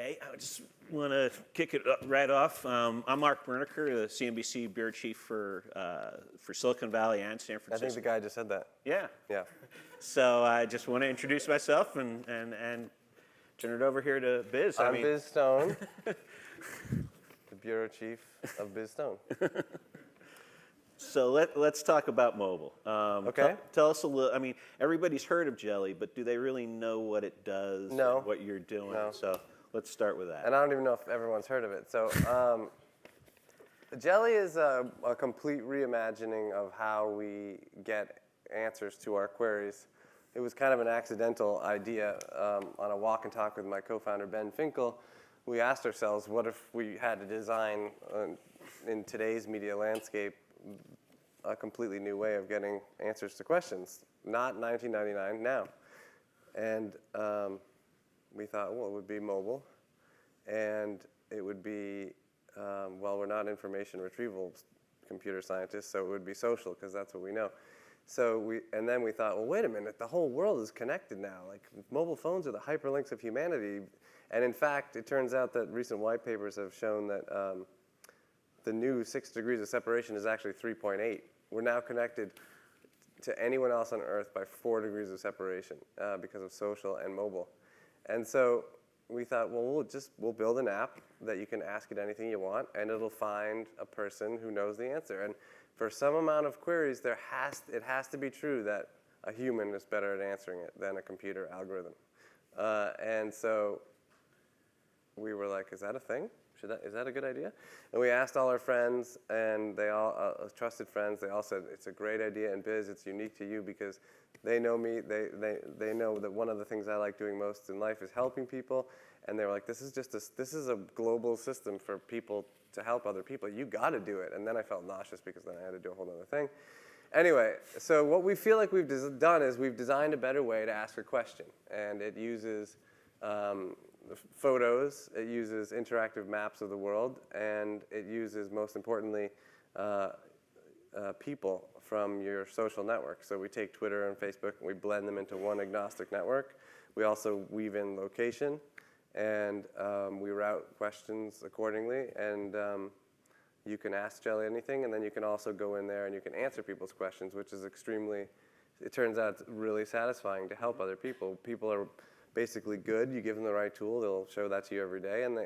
Okay, I just want to kick it right off. I'm Mark Berniker, the CNBC bureau chief for Silicon Valley and San I Francisco. think the guy just said that. Yeah. Yeah. So I just want to introduce myself and turn it over here to Biz. I'm Biz Stone, the bureau chief of Biz Stone. So let's talk about mobile. Okay. Tell us a little. I mean, everybody's heard of Jelly, but do they really know what it does? No. And what you're doing? No. So let's start with that. And I don't even know if everyone's heard of it. So Jelly is a complete reimagining of how we get answers to our queries. It was kind of an accidental idea. On a walk and talk with my co-founder, Ben Finkel, we asked ourselves, what if we had to design, in today's media landscape, a completely new way of getting answers to questions, not 1999, now. And we thought, well, it would be mobile, and it would be, well, we're not information retrieval computer scientists, so it would be social, because that's what we know. And then we thought, well, wait a minute, the whole world is connected now. Like, mobile phones are the hyperlinks of humanity. And in fact, it turns out that recent white papers have shown that the new 6 degrees of separation is actually 3.8. We're now connected to anyone else on Earth by 4 degrees of separation because of social and mobile. And so we thought, well, we'll build an app that you can ask it anything you want, and it'll find a person who knows the answer. And for some amount of queries, it has to be true that a human is better at answering it than a computer algorithm. And so we were like, is that a thing? Is that a good idea? And we asked all our friends, and they all, trusted friends, they all said, it's a great idea, and Biz, it's unique to you because they know me, they know that one of the things I like doing most in life is helping people, and they were like, this is a global system for people to help other people. You got to do it. And then I felt nauseous because then I had to do a whole other thing. Anyway, so what we feel like we've done is we've designed a better way to ask a question, and it uses photos, it uses interactive maps of the world, and it uses, most importantly, people from your social network. So we take Twitter and Facebook and we blend them into one agnostic network. We also weave in location, and we route questions accordingly. And you can ask Jelly anything, and then you can also go in there and you can answer people's questions, which is it turns out it's really satisfying to help other people. People are basically good. You give them the right tool, they'll show that to you every day, and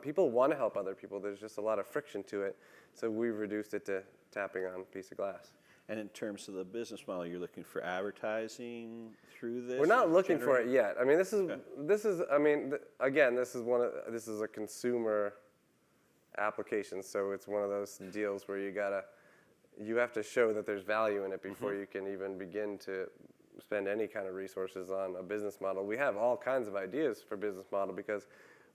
people want to help other people. There's just a lot of friction to it, so we've reduced it to tapping on a piece of glass. And in terms of the business model, you're looking for advertising through this? We're not looking for it yet. I mean, this is a consumer application, so it's one of those deals where you have to show that there's value in it before you can even begin to spend any kind of resources on a business model. We have all kinds of ideas for business model because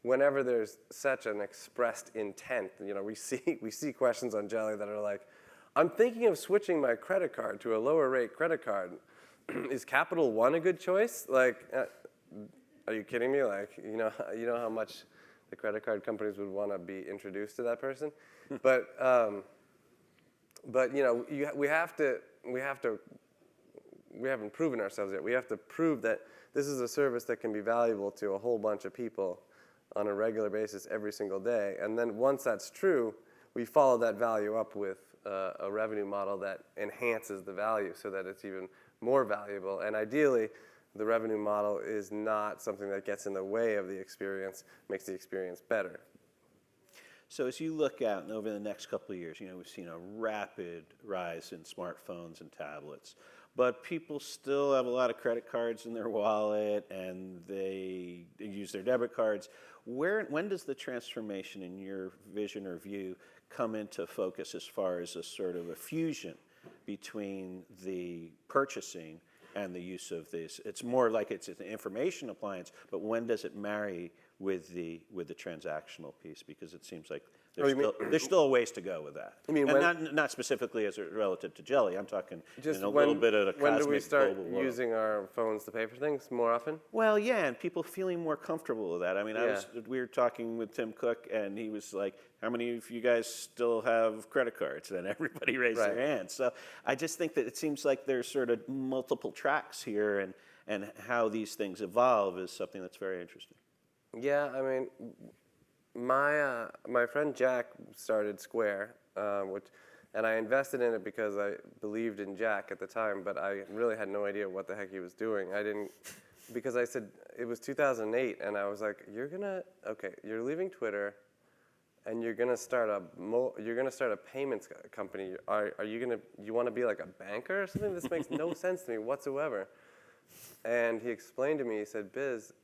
whenever there's such an expressed intent, we see questions on Jelly that are like, I'm thinking of switching my credit card to a lower rate credit card. Is Capital One a good choice? Like, are you kidding me? Like, you know how much the credit card companies would want to be introduced to that person? But we haven't proven ourselves yet. We have to prove that this is a service that can be valuable to a whole bunch of people on a regular basis every single day. And then once that's true, we follow that value up with a revenue model that enhances the value so that it's even more valuable. And ideally, the revenue model is not something that gets in the way of the experience, makes the experience better. So as you look out and over the next couple of years, we've seen a rapid rise in smartphones and tablets, but people still have a lot of credit cards in their wallet and they use their debit cards. When does the transformation in your vision or view come into focus as far as a sort of a fusion between the purchasing and the use of this? It's more like it's an information appliance, but when does it marry with the transactional piece? Because it seems like there's still a ways to go with that. You mean and not specifically as relative to Jelly. I'm talking just a little bit of a cosmic when do we start global using our phones to pay for things more often? Well, yeah, and people feeling more comfortable with that. I mean, we were talking with Tim Cook, and he was like, how many of you guys still have credit cards? And everybody raised their hands. So I just think that it seems like there's sort of multiple tracks here, and how these things evolve is something that's very interesting. Yeah, I mean, my friend Jack started Square, and I invested in it because I believed in Jack at the time, but I really had no idea what the heck he was doing. I didn't, because I said, it was 2008, and I was like, you're leaving Twitter, and you're gonna start a payments company. You want to be like a banker or something? This makes no sense to me whatsoever. And he explained to me, he said, Biz,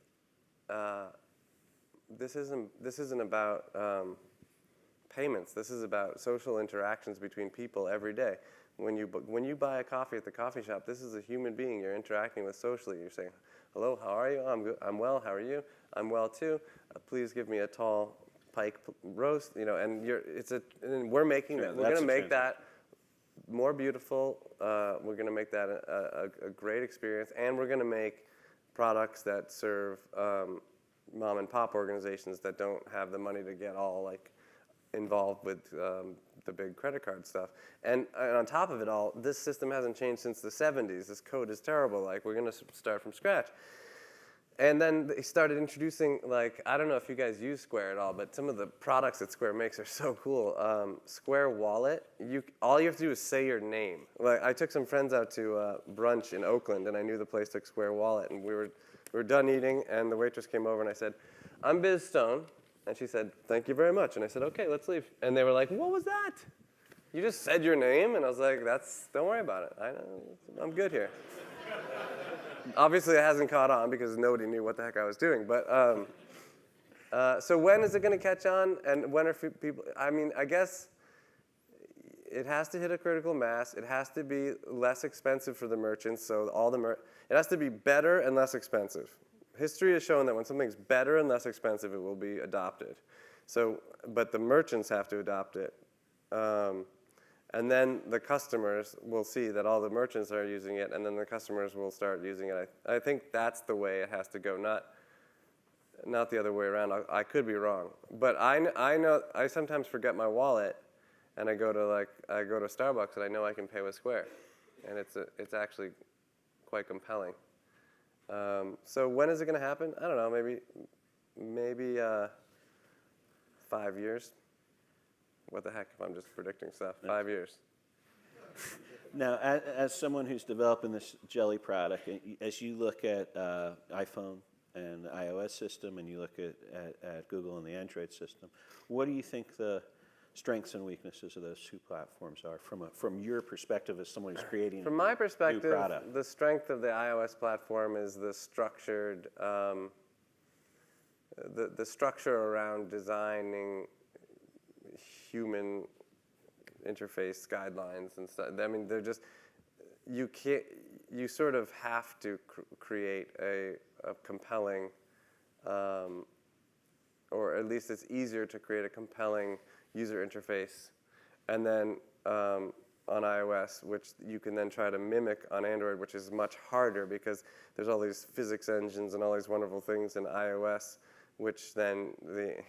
this isn't about payments. This is about social interactions between people every day. When you buy a coffee at the coffee shop, this is a human being you're interacting with socially. You're saying, hello, how are you? I'm good. I'm well. How are you? I'm well too. Please give me a tall pike roast. And and we're making that. We're going to make that more beautiful. We're going to make that a great experience, and we're going to make products that serve mom and pop organizations that don't have the money to get all involved with the big credit card stuff. And on top of it all, this system hasn't changed since the 70s. This code is terrible. We're going to start from scratch. And then they started introducing, I don't know if you guys use Square at all, but some of the products that Square makes are so cool. Square Wallet, all you have to do is say your name. I took some friends out to brunch in Oakland, and I knew the place took Square Wallet, and we were done eating, and the waitress came over, and I said, I'm Biz Stone. And she said, thank you very much. And I said, okay, let's leave. And they were like, what was that? You just said your name? And I was like, don't worry about it. I'm good here. Obviously, it hasn't caught on because nobody knew what the heck I was doing. But so when is it going to catch on? And when are people? I mean, I guess it has to hit a critical mass. It has to be less expensive for the merchants. So it has to be better and less expensive. History has shown that when something's better and less expensive, it will be adopted. But the merchants have to adopt it. And then the customers will see that all the merchants are using it, and then the customers will start using it. I think that's the way it has to go, not the other way around. I could be wrong, but I know I sometimes forget my wallet, and I go to Starbucks, and I know I can pay with Square, and it's actually quite compelling. So when is it going to happen? I don't know. Maybe 5 years. What the heck if I'm just predicting stuff? 5 years. Now, as someone who's developing this jelly product, as you look at iPhone and the iOS system, and you look at Google and the Android system, what do you think the strengths and weaknesses of those two platforms are from your perspective as someone who's creating From my perspective, new product? The strength of the iOS platform is the structured, the structure around designing human interface guidelines and stuff. I mean, they're just, you sort of have to create a compelling, or at least it's easier to create a compelling user interface. And then on iOS, which you can then try to mimic on Android, which is much harder because there's all these physics engines and all these wonderful things in iOS, which then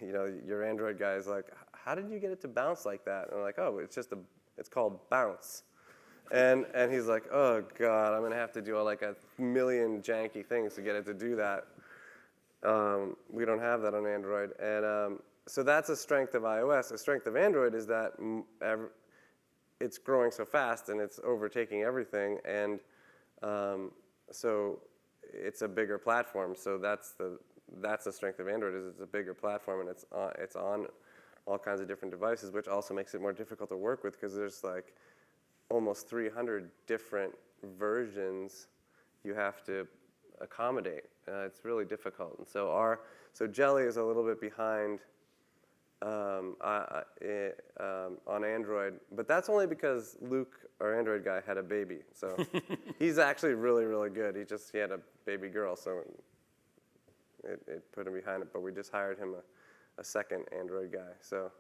your Android guy is like, how did you get it to bounce like that? And I'm like, oh, it's called bounce. And he's like, oh God, I'm gonna have to do like a million janky things to get it to do that. We don't have that on Android. And so that's a strength of iOS. A strength of Android is that it's growing so fast and it's overtaking everything. And so it's a bigger platform. So that's the strength of Android, is it's a bigger platform, and it's on all kinds of different devices, which also makes it more difficult to work with because there's like almost 300 different versions you have to accommodate. It's really difficult. And so Jelly is a little bit behind on Android, but that's only because Luke, our Android guy, had a baby. So he's actually really, really good. He had a baby girl, so it put him behind it. But we just hired him a second Android guy. So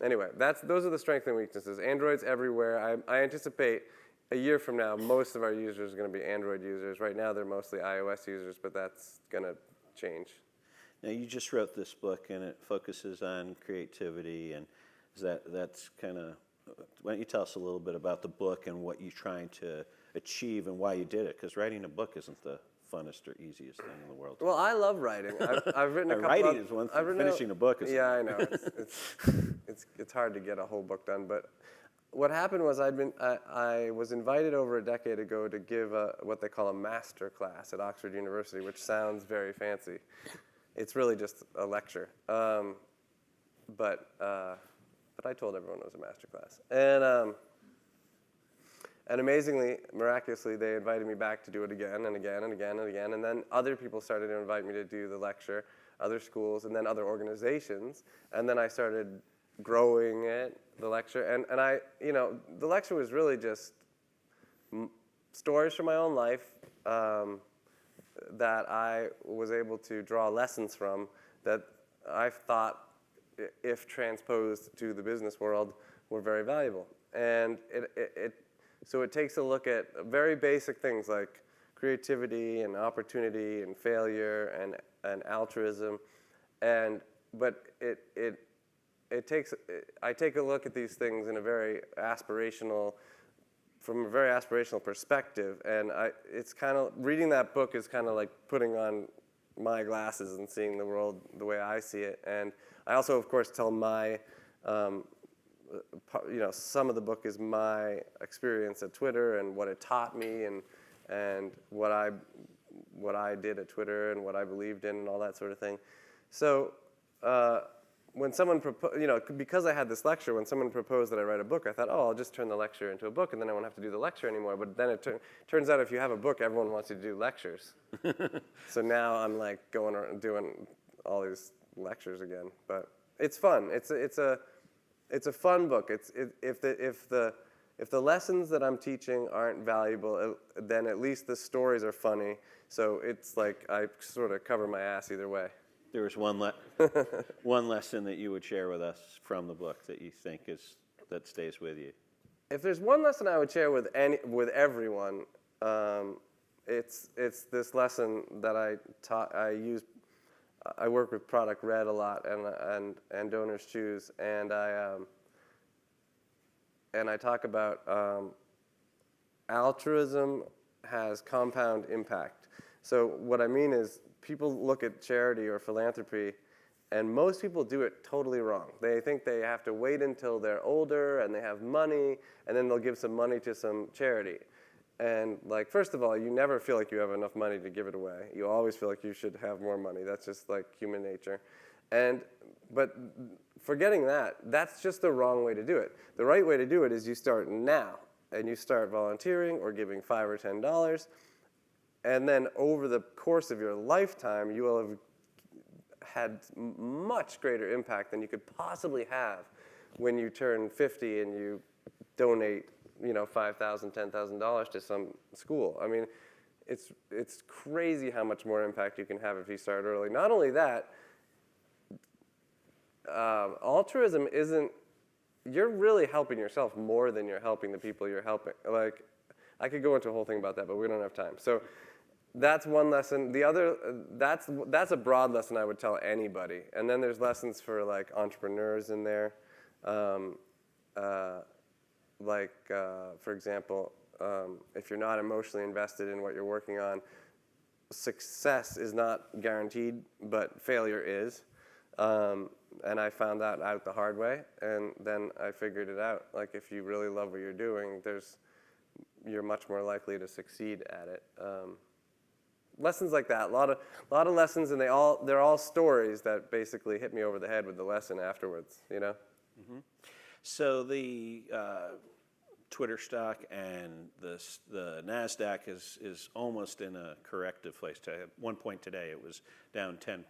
anyway, those are the strengths and weaknesses. Android's everywhere. I anticipate a year from now, most of our users are going to be Android users. Right now, they're mostly iOS users, but that's going to change. Now, you just wrote this book, and it focuses on creativity, and that's kind of, why don't you tell us a little bit about the book and what you're trying to achieve and why you did it? Because writing a book isn't the funnest or easiest thing in the world. Well, I love writing. I've written a couple. Writing is one thing. Finishing a book is Yeah, I know. It's hard to get a whole book done. But what happened was I was invited over a decade ago to give what they call a master class at Oxford University, which sounds very fancy. It's really just a lecture. But I told everyone it was a master class. And amazingly, miraculously, they invited me back to do it again and again and again and again. And then other people started to invite me to do the lecture, other schools, and then other organizations. And then I started growing the lecture. And the lecture was really just stories from my own life that I was able to draw lessons from that I thought, if transposed to the business world, were very valuable. And so it takes a look at very basic things like creativity and opportunity and failure and altruism, but I take a look at these things in a very aspirational, from a very aspirational perspective, and it's kind of, reading that book is kind of like putting on my glasses and seeing the world the way I see it. And I also, of course, tell my some of the book is my experience at Twitter and what it taught me and what I did at Twitter and what I believed in and all that sort of thing. So when someone because I had this lecture, when someone proposed that I write a book, I thought, oh, I'll just turn the lecture into a book and then I won't have to do the lecture anymore. But then it turns out if you have a book, everyone wants you to do lectures. So now I'm like going around doing all these lectures again. But it's fun. It's a fun book. If the lessons that I'm teaching aren't valuable, then at least the stories are funny. So it's like I sort of cover my ass either way. There was one lesson that you would share with us from the book that you think that stays with you. If there's one lesson I would share with everyone, it's this lesson that I taught. I work with Product Red a lot and Donors Choose, and I talk about altruism has compound impact. So what I mean is people look at charity or philanthropy, and most people do it totally wrong. They think they have to wait until they're older and they have money, and then they'll give some money to some charity. And like, first of all, you never feel like you have enough money to give it away. You always feel like you should have more money. That's just like human nature. But forgetting that, that's just the wrong way to do it. The right way to do it is you start now, and you start volunteering or giving $5 or $10, and then over the course of your lifetime, you will have had much greater impact than you could possibly have when you turn 50 and you donate $5,000, $10,000 to some school. I mean, it's crazy how much more impact you can have if you start early. Not only that, altruism you're really helping yourself more than you're helping the people you're helping. Like, I could go into a whole thing about that, but we don't have time. So that's one lesson. The other, that's a broad lesson I would tell anybody. And then there's lessons for like entrepreneurs in there. For example, if you're not emotionally invested in what you're working on, success is not guaranteed, but failure is. And I found that out the hard way, and then I figured it out. Like, if you really love what you're doing, you're much more likely to succeed at it. Lessons like that, a lot of lessons, and they're all stories that basically hit me over the head with the lesson afterwards. Mm-hmm. So the Twitter stock and the NASDAQ is almost in a corrective place. At one point today, it was down 10%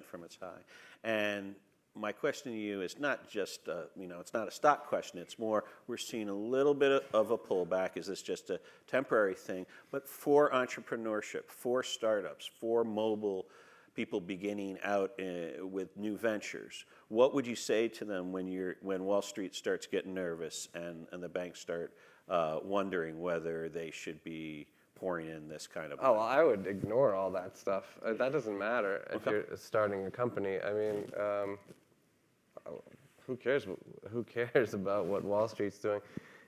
from its high. And my question to you is not just, it's not a stock question. It's more, we're seeing a little bit of a pullback. Is this just a temporary thing? But for entrepreneurship, for startups, for mobile people beginning out with new ventures, what would you say to them when Wall Street starts getting nervous and the banks start wondering whether they should be pouring in this kind of money? Oh, well, I would ignore all that stuff. That doesn't matter if you're starting a company. I mean, who cares about what Wall Street's doing?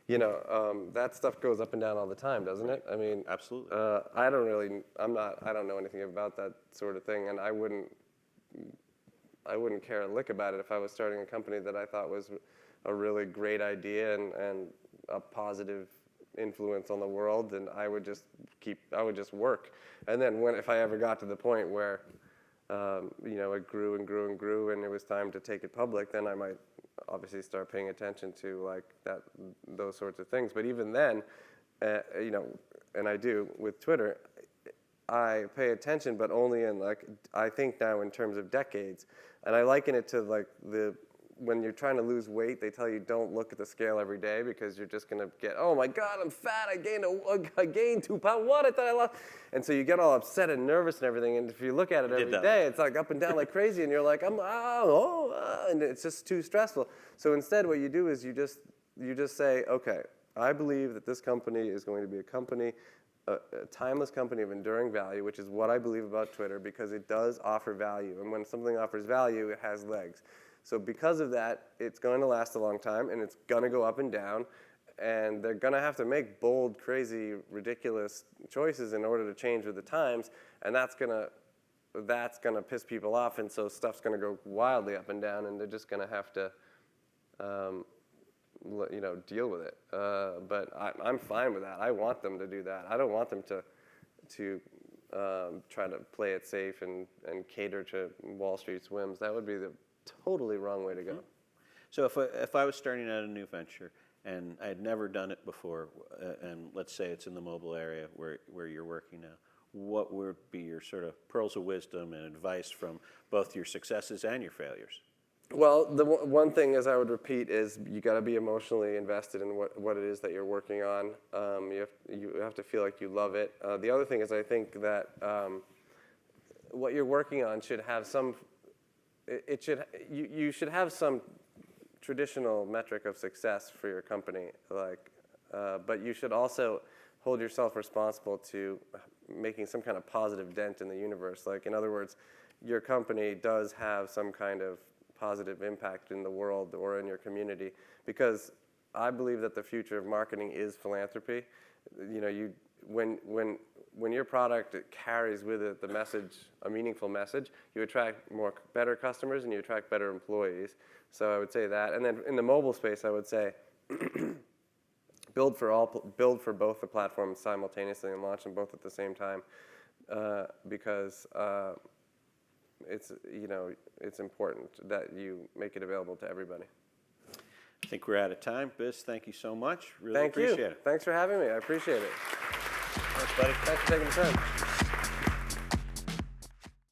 that stuff goes up and down all the time, doesn't it? I mean, Absolutely. I don't know anything about that sort of thing, and I wouldn't care a lick about it if I was starting a company that I thought was a really great idea and a positive influence on the world, and I would just work. And then if I ever got to the point where, it grew and grew and grew, and it was time to take it public, then I might obviously start paying attention to those sorts of things. But even then, and I do with Twitter, I pay attention, but only in I think now in terms of decades, and I liken it to when you're trying to lose weight, they tell you don't look at the scale every day because you're just gonna get, oh my God, I'm fat, I gained 2 pounds, what, I thought I lost. And so you get all upset and nervous and everything, and if you look at it every day, it's up and down like crazy, and you're like, and it's just too stressful. So instead what you do is you just say, okay, I believe that this company is going to be a company, a timeless company of enduring value, which is what I believe about Twitter, because it does offer value, and when something offers value, it has legs. So because of that, it's going to last a long time, and it's going to go up and down, and they're going to have to make bold, crazy, ridiculous choices in order to change with the times, and that's going to piss people off, and so stuff's going to go wildly up and down, and they're just going to have to deal with it. But I'm fine with that. I want them to do that. I don't want them to try to play it safe and cater to Wall Street's whims. That would be the totally wrong way to go. So if I was starting out a new venture and I had never done it before, and let's say it's in the mobile area where you're working now, what would be your sort of pearls of wisdom and advice from both your successes and your failures? Well, the one thing, as I would repeat, is you got to be emotionally invested in what it is that you're working on. You have to feel like you love it. The other thing is, I think that what you're working on should have some. You should have some traditional metric of success for your company, but you should also hold yourself responsible to making some kind of positive dent in the universe. In other words, your company does have some kind of positive impact in the world or in your community, because I believe that the future of marketing is philanthropy. When your product carries with it the message, a meaningful message, you attract better customers and you attract better employees. So I would say that. And then in the mobile space, I would say build for both the platforms simultaneously and launch them both at the same time, because it's important that you make it available to everybody. I think we're out of time. Biz, thank you so much. Really Thank you. appreciate it. Thanks for having me. I appreciate it. Thanks, buddy. Thanks for taking the time.